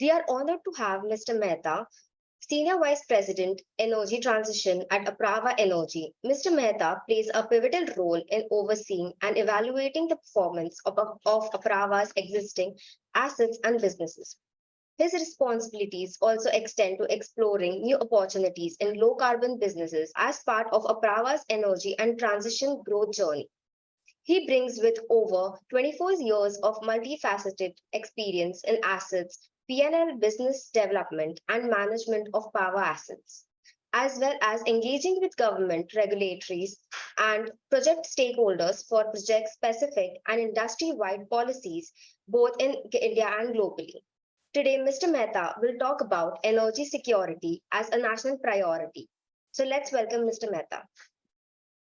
We are honored to have Mr. Mehta, Senior Vice President, Energy Transition at Apraava Energy. Mr. Mehta plays a pivotal role in overseeing and evaluating the performance of Apraava's existing assets and businesses. His responsibilities also extend to exploring new opportunities in low carbon businesses as part of Apraava's energy and transition growth journey. He brings with over 24 years of multifaceted experience in assets, P&L business development and management of power assets, as well as engaging with government regulatories and project stakeholders for project specific and industry wide policies both in India and globally. Today, Mr. Mehta will talk about energy security as a national priority. So let's welcome Mr. Mehta.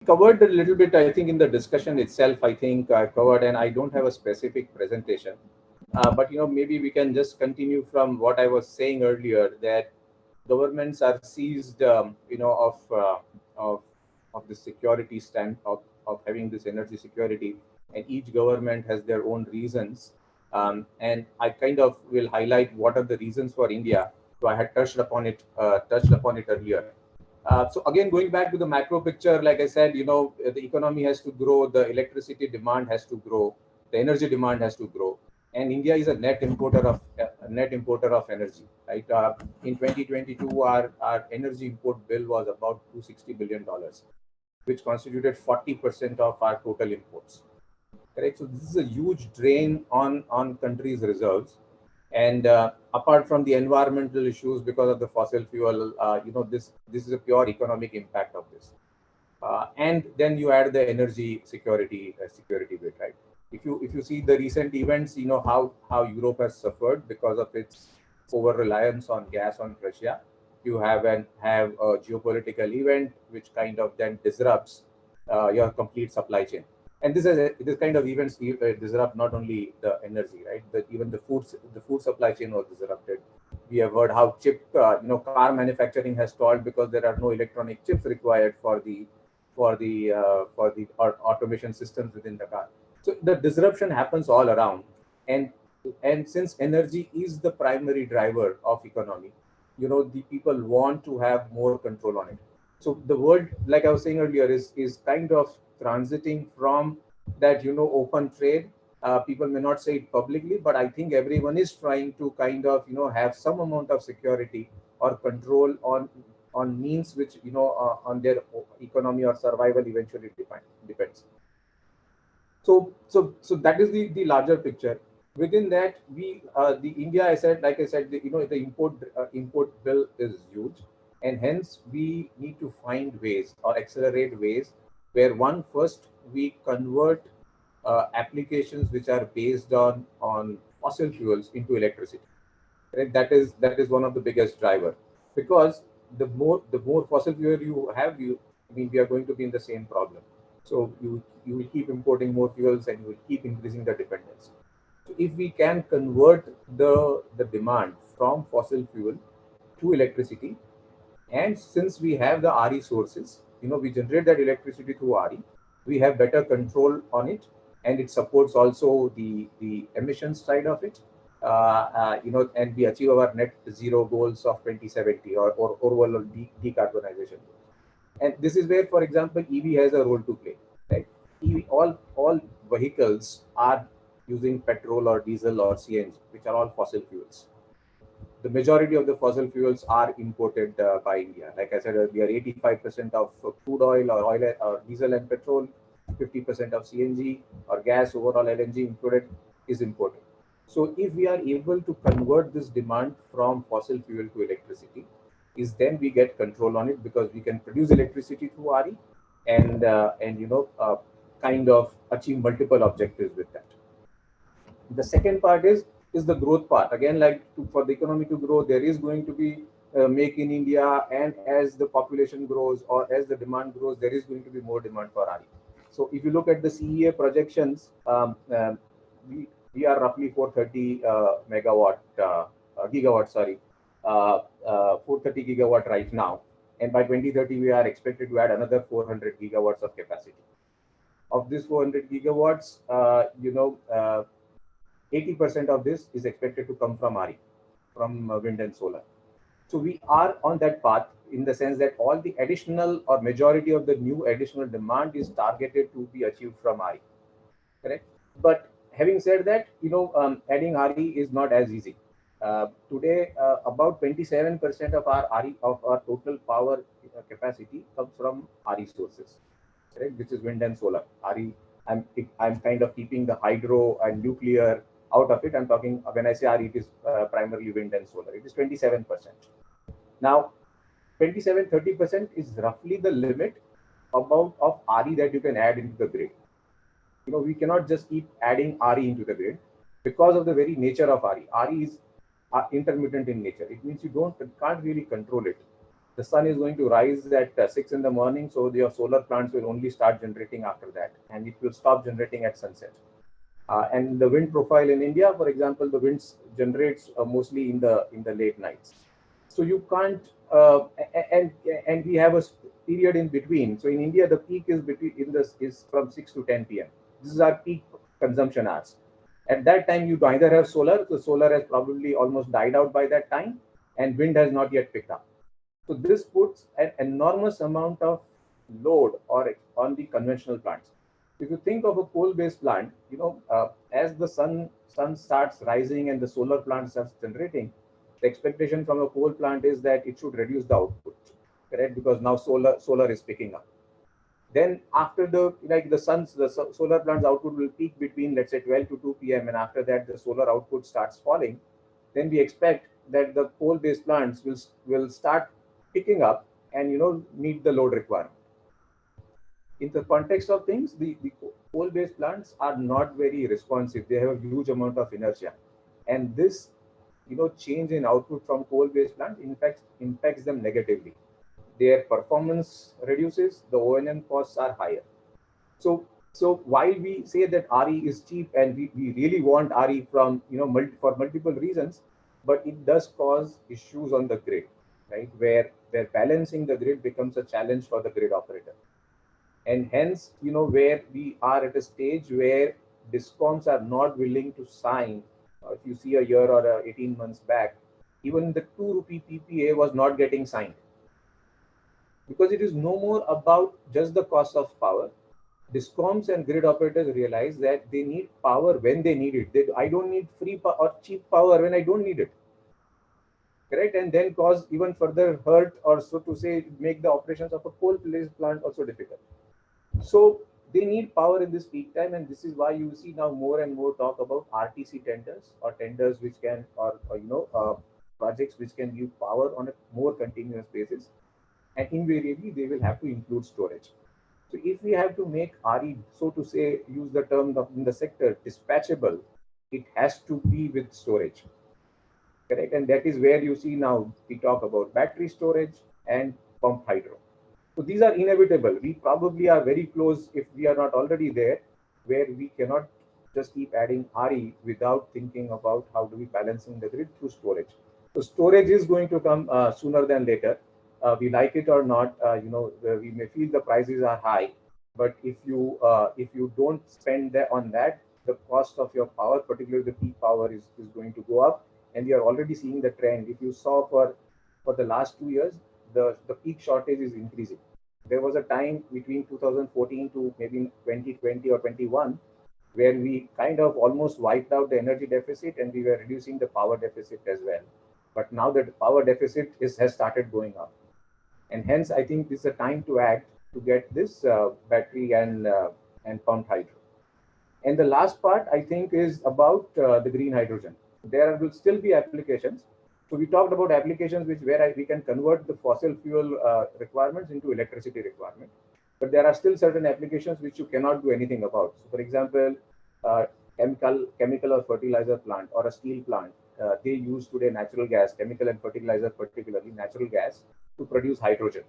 Covered a little bit, I think, in the discussion itself. I think I covered, and I don't have a specific presentation. But maybe we can just continue from what I was saying earlier, that governments are seized, of the security stand of having this energy security, and each government has their own reasons. And I kind of will highlight what are the reasons for India. So I had touched upon it earlier. So again, going back to the macro picture, like I said, the economy has to grow, the electricity demand has to grow, the energy demand has to grow, and India is a net importer of energy. Right? In 2022, our energy import bill was about $260 billion, which constituted 40% of our total imports. Correct. So this is a huge drain on countries' reserves. And apart from the environmental issues because of the fossil fuel, this is a pure economic impact of this. And then you add the energy security bit, right? If you see the recent events, you know how Europe has suffered because of its over reliance on gas on Russia. You have a geopolitical event which kind of then disrupts your complete supply chain. And this kind of events disrupt not only the energy, right? But even the food supply chain was disrupted. We have heard how car manufacturing has stalled because there are no electronic chips required for the automation systems within the car. So the disruption happens all around, and since energy is the primary driver of economy, the people want to have more control on it. So the world, like I was saying earlier, is kind of transiting from that open trade. People may not say it publicly, but I think everyone is trying to kind of have some amount of security or control on means which on their economy or survival eventually depends. So that is the larger picture. Within that, the India, like I said, the import bill is huge, and hence we need to find ways or accelerate ways where one first we convert applications which are based on fossil fuels into electricity. Right? That is one of the biggest driver, because the more fossil fuel you have, I mean, we are going to be in the same problem. So you will keep importing more fuels and you will keep increasing the dependence. So if we can convert the demand from fossil fuel to electricity, and since we have the RE sources, we generate that electricity through RE, we have better control on it, and it supports also the emissions side of it. And we achieve our net zero goals of 2070, or overall decarbonization goals. And this is where, for example, EV has a role to play. Right? All vehicles are using petrol or diesel or CNG, which are all fossil fuels. The majority of the fossil fuels are imported by India. Like I said earlier, 85% of crude oil or diesel and petrol, 50% of CNG or gas, overall LNG included, is imported. So if we are able to convert this demand from fossil fuel to electricity, is then we get control on it, because we can produce electricity through RE, and kind of achieve multiple objectives with that. The second part is the growth part. Again, for the economy to grow, there is going to be make in India, and as the population grows or as the demand grows, there is going to be more demand for RE. So if you look at the CEA projections, we are roughly 430 gigawatt, 430 gigawatt right now, and by 2030 we are expected to add another 400 gigawatts of capacity. Of this 400 gigawatts, 80% of this is expected to come from RE. wind and solar. So we are on that path in the sense that all the additional or majority of the new additional demand is targeted to be achieved from RE, correct? But having said that, adding RE is not as easy. Today, about 27% of our RE of our total power capacity comes from RE sources, correct? Which is wind and solar. RE, I'm kind of keeping the hydro and nuclear out of it. I'm talking when I say RE, it is primarily wind and solar. It is 27%. Now, 27-30% is roughly the limit amount of RE that you can add into the grid. We cannot just keep adding RE into the grid because of the very nature of RE. RE is intermittent in nature. It means you can't really control it. The sun is going to rise at 6 in the morning, so your solar plants will only start generating after that, and it will stop generating at sunset. And the wind profile in India, for example, the winds generates mostly in the late nights. So you can't, and we have a period in between. So in India, the peak is is from 6 to 10 p.m. This is our peak consumption hours. At that time, you either have solar. The solar has probably almost died out by that time, and wind has not yet picked up. So this puts an enormous amount of load on the conventional plants. If you think of a coal-based plant, as the sun starts rising and the solar plant starts generating, the expectation from a coal plant is that it should reduce the output, correct? Because now solar is picking up. Then after the solar plant's output will peak between, let's say, 12 to 2 p.m. and after that the solar output starts falling. Then we expect that the coal-based plants will start picking up and meet the load requirement. In the context of things, the coal-based plants are not very responsive. They have a huge amount of inertia, and this change in output from coal-based plants in fact impacts them negatively. Their performance reduces, the O&M costs are higher. So while we say that RE is cheap and we really want RE from for multiple reasons, but it does cause issues on the grid, right? Where balancing the grid becomes a challenge for the grid operator. And hence, where we are at a stage where discoms are not willing to sign. If you see a year or 18 months back, even the 2 rupee PPA was not getting signed, because it is no more about just the cost of power. Discoms and grid operators realize that they need power when they need it. I don't need free or cheap power when I don't need it, correct? And then cause even further hurt, or so to say, make the operations of a coal-based plant also difficult. So they need power in this peak time, and this is why you see now more and more talk about RTC tenders, or tenders which can, projects which can give power on a more continuous basis, and invariably they will have to include storage. So if we have to make RE, so to say, use the term in the sector, dispatchable, it has to be with storage, correct? And that is where you see now we talk about battery storage and pumped hydro. So these are inevitable. We probably are very close, if we are not already there, where we cannot just keep adding RE without thinking about how do we balancing the grid through storage. So storage is going to come sooner than later. We like it or not, we may feel the prices are high, but if you don't spend on that, the cost of your power, particularly the peak power, is going to go up, and we are already seeing the trend. If you saw for the last 2 years, the peak shortage is increasing. There was a time between 2014 to maybe 2020 or 21 where we kind of almost wiped out the energy deficit, and we were reducing the power deficit as well. But now that the power deficit has started going up, and hence I think this is a time to act to get this battery and pumped hydro. And the last part, I think, is about the green hydrogen. There will still be applications. So we talked about applications where we can convert the fossil fuel requirements into electricity requirement. But there are still certain applications which you cannot do anything about. So for example, chemical or fertilizer plant or a steel plant, they use today natural gas, chemical and fertilizer, particularly natural gas, to produce hydrogen.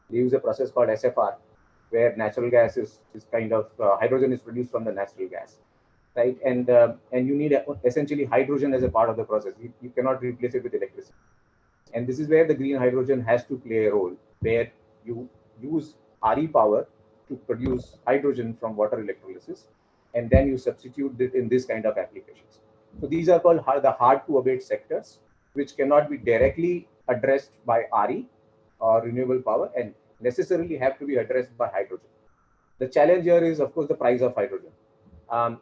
They use a process called SFR, where natural gas is kind of hydrogen is produced from the natural gas, right? And you need essentially hydrogen as a part of the process. You cannot replace it with electricity. And this is where the green hydrogen has to play a role, where you use RE power to produce hydrogen from water electrolysis, and then you substitute it in this kind of applications. So these are called the hard to abate sectors. which cannot be directly addressed by RE or renewable power and necessarily have to be addressed by hydrogen. The challenge here is, of course, the price of hydrogen.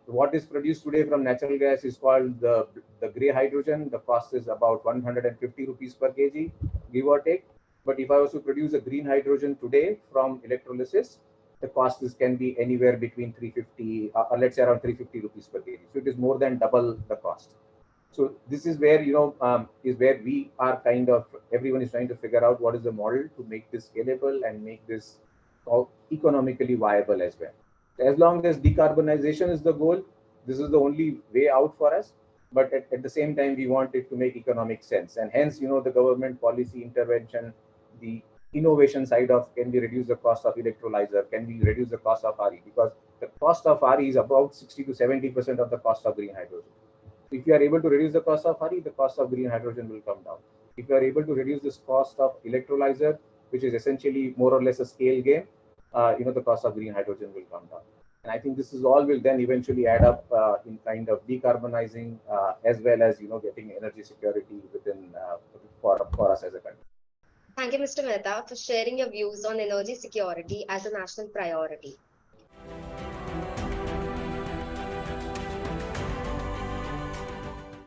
What is produced today from natural gas is called the gray hydrogen. The cost is about 150 rupees per kg, give or take. But if I was to produce a green hydrogen today from electrolysis, the cost can be anywhere between 350, let's say around 350 rupees per kg. So it is more than double the cost. So this is where is where we are kind of everyone is trying to figure out what is the model to make this scalable and make this economically viable as well. As long as decarbonization is the goal, this is the only way out for us. But at the same time, we want it to make economic sense, and hence the government policy intervention, the innovation side of can we reduce the cost of electrolyzer, can we reduce the cost of RE, because the cost of RE is about 60 to 70% of the cost of green hydrogen. If you are able to reduce the cost of RE, the cost of green hydrogen will come down. If you are able to reduce this cost of electrolyzer, which is essentially more or less a scale game, the cost of green hydrogen will come down. And I think this is all will then eventually add up in kind of decarbonizing as well as getting energy security within for us as a country. Thank you, Mr. Mehta, for sharing your views on energy security as a national priority.